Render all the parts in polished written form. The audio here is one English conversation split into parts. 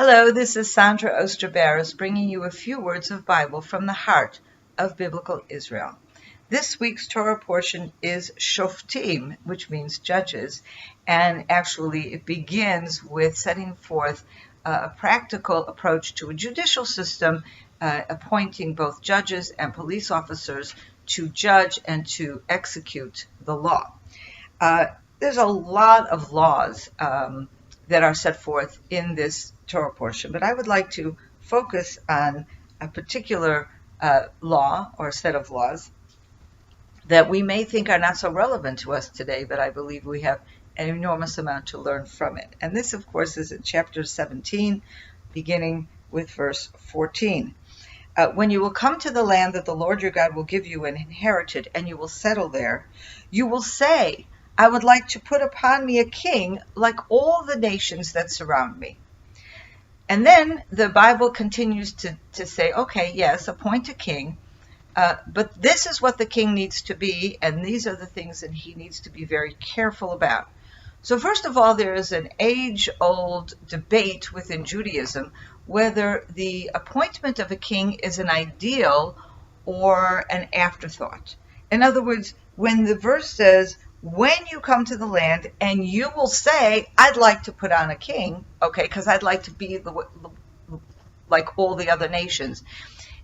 Hello, this is Sondra Oster Baras bringing you a few words of Bible from the heart of Biblical Israel. This week's Torah portion is Shoftim, which means judges, and actually it begins with setting forth a practical approach to a judicial system, appointing both judges and police officers to judge and to execute the law. There's a lot of laws that are set forth in this Torah portion, but I would like to focus on a particular law or set of laws that we may think are not so relevant to us today, but I believe we have an enormous amount to learn from it. And this, of course, is in chapter 17, beginning with verse 14. When you will come to the land that the Lord your God will give you and inherit it, and you will settle there, you will say, I would like to put upon me a king like all the nations that surround me. And then the Bible continues to say, okay, yes, appoint a king, but this is what the king needs to be, and these are the things that he needs to be very careful about. So first of all, there is an age-old debate within Judaism whether the appointment of a king is an ideal or an afterthought. In other words, when the verse says, when you come to the land and you will say, I'd like to put on a king, okay, because I'd like to be like all the other nations.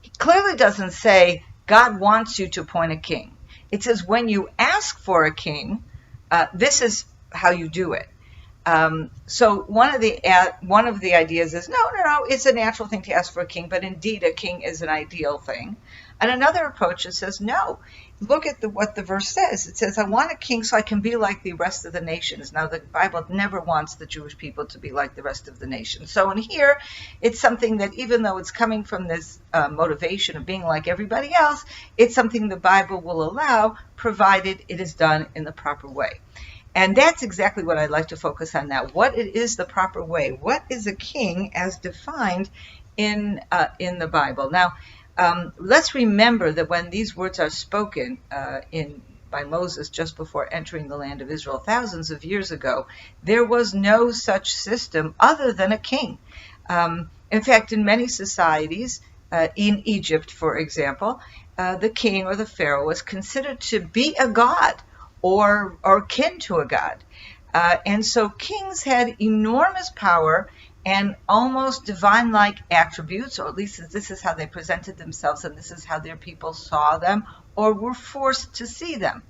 He clearly doesn't say God wants you to appoint a king. It says when you ask for a king, this is how you do it. So one of the ideas is, no, it's a natural thing to ask for a king, but indeed a king is an ideal thing. And another approach that says, no, look at what the verse says. It says, I want a king so I can be like the rest of the nations. Now, the Bible never wants the Jewish people to be like the rest of the nations. So in here, it's something that even though it's coming from this motivation of being like everybody else, it's something the Bible will allow, provided it is done in the proper way. And that's exactly what I'd like to focus on now. What is the proper way? What is a king as defined in the Bible? Now, let's remember that when these words are spoken by Moses just before entering the land of Israel thousands of years ago, there was no such system other than a king. In fact, in many societies, in Egypt, for example, the king or the pharaoh was considered to be a god or kin to a god. And so kings had enormous power and almost divine-like attributes, or at least this is how they presented themselves, and this is how their people saw them, or were forced to see them.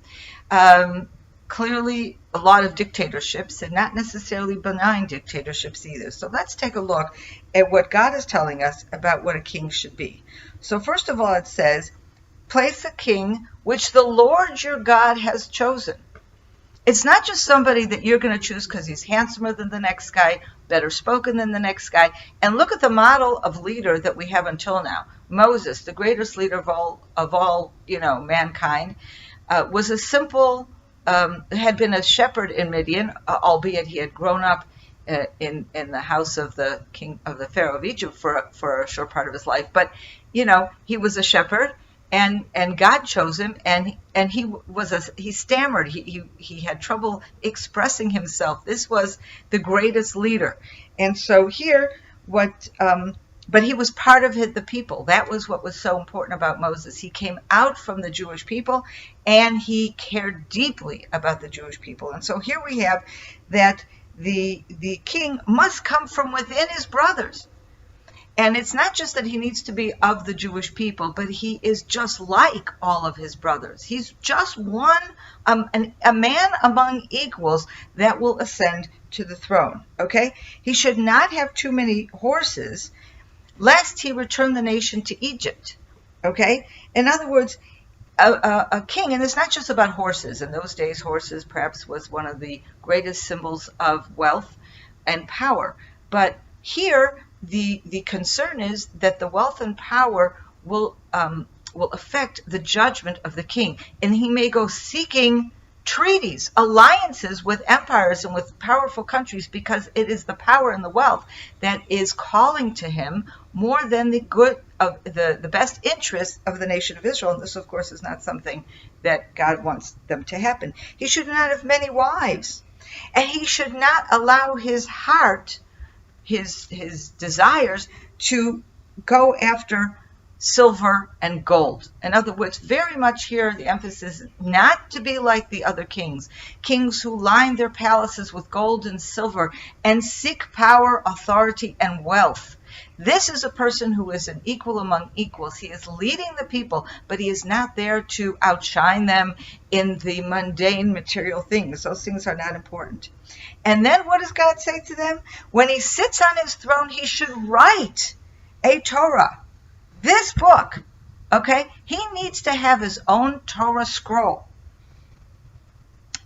Clearly, a lot of dictatorships, and not necessarily benign dictatorships either. So let's take a look at what God is telling us about what a king should be. So first of all, it says, place a king which the Lord your God has chosen. It's not just somebody that you're going to choose because he's handsomer than the next guy, better spoken than the next guy. And look at the model of leader that we have until now. Moses, the greatest leader of all mankind, was a simple, had been a shepherd in Midian, albeit he had grown up in the house of the king of the Pharaoh of Egypt for a short part of his life. But he was a shepherd. And God chose him, and he stammered. He had trouble expressing himself. This was the greatest leader, and so here, but he was part of the people. That was what was so important about Moses. He came out from the Jewish people, and he cared deeply about the Jewish people. And so here we have that the king must come from within his brothers. And it's not just that he needs to be of the Jewish people, but he is just like all of his brothers. He's just one, a man among equals that will ascend to the throne, okay? He should not have too many horses, lest he return the nation to Egypt, okay? In other words, a king, and it's not just about horses. In those days, horses perhaps was one of the greatest symbols of wealth and power. But here, the concern is that the wealth and power will affect the judgment of the king, and he may go seeking treaties, alliances with empires and with powerful countries, because it is the power and the wealth that is calling to him more than the good of the best interests of the nation of Israel. And this, of course, is not something that God wants them to happen. He should not have many wives, and he should not allow his heart his desires to go after silver and gold. In other words, very much here the emphasis is not to be like the other kings who line their palaces with gold and silver and seek power, authority, and wealth. This is a person who is an equal among equals. He is leading the people, but he is not there to outshine them in the mundane material things. Those things are not important. And then what does God say to them? When he sits on his throne, he should write a Torah. This book, okay, he needs to have his own Torah scroll.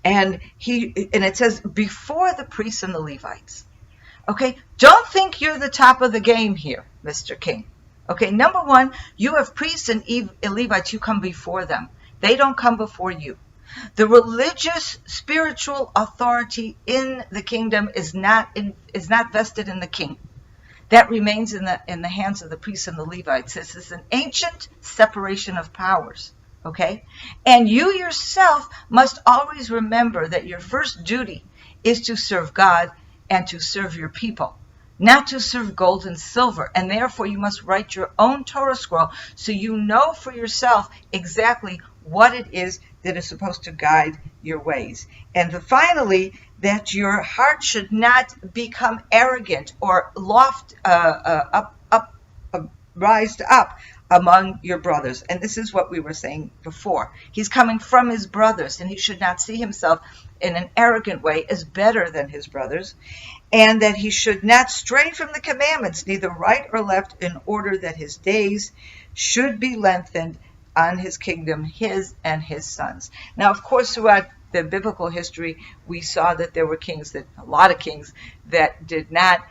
And it says, before the priests and the Levites. Okay, don't think you're the top of the game here, Mr. King. Okay, number one, you have priests and Levites, you come before them. They don't come before you. The religious, spiritual authority in the kingdom is not vested in the king. That remains in the hands of the priests and the Levites. This is an ancient separation of powers, okay? And you yourself must always remember that your first duty is to serve God and to serve your people, not to serve gold and silver. And therefore, you must write your own Torah scroll so you know for yourself exactly what it is that is supposed to guide your ways. And finally, that your heart should not become arrogant or rised up among your brothers. And this is what we were saying before. He's coming from his brothers, and he should not see himself in an arrogant way as better than his brothers, and that he should not stray from the commandments, neither right or left, in order that his days should be lengthened on his kingdom, his and his sons. Now, of course, throughout the biblical history, we saw that there were a lot of kings that did not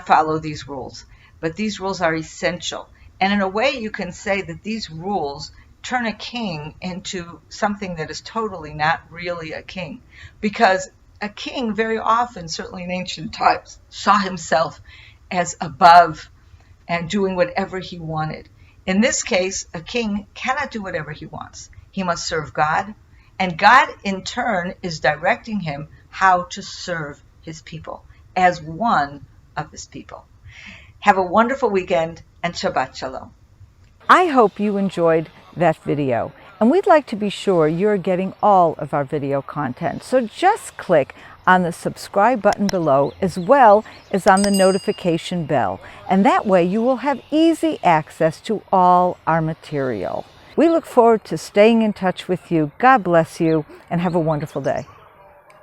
follow these rules. But these rules are essential. And in a way, you can say that these rules turn a king into something that is totally not really a king. Because a king very often, certainly in ancient times, saw himself as above and doing whatever he wanted. In this case, a king cannot do whatever he wants. He must serve God, and God in turn is directing him how to serve his people as one of his people. Have a wonderful weekend and Shabbat Shalom. I hope you enjoyed that video, and we'd like to be sure you're getting all of our video content. So just click on the subscribe button below as well as on the notification bell, and that way you will have easy access to all our material. We look forward to staying in touch with you. God bless you and have a wonderful day.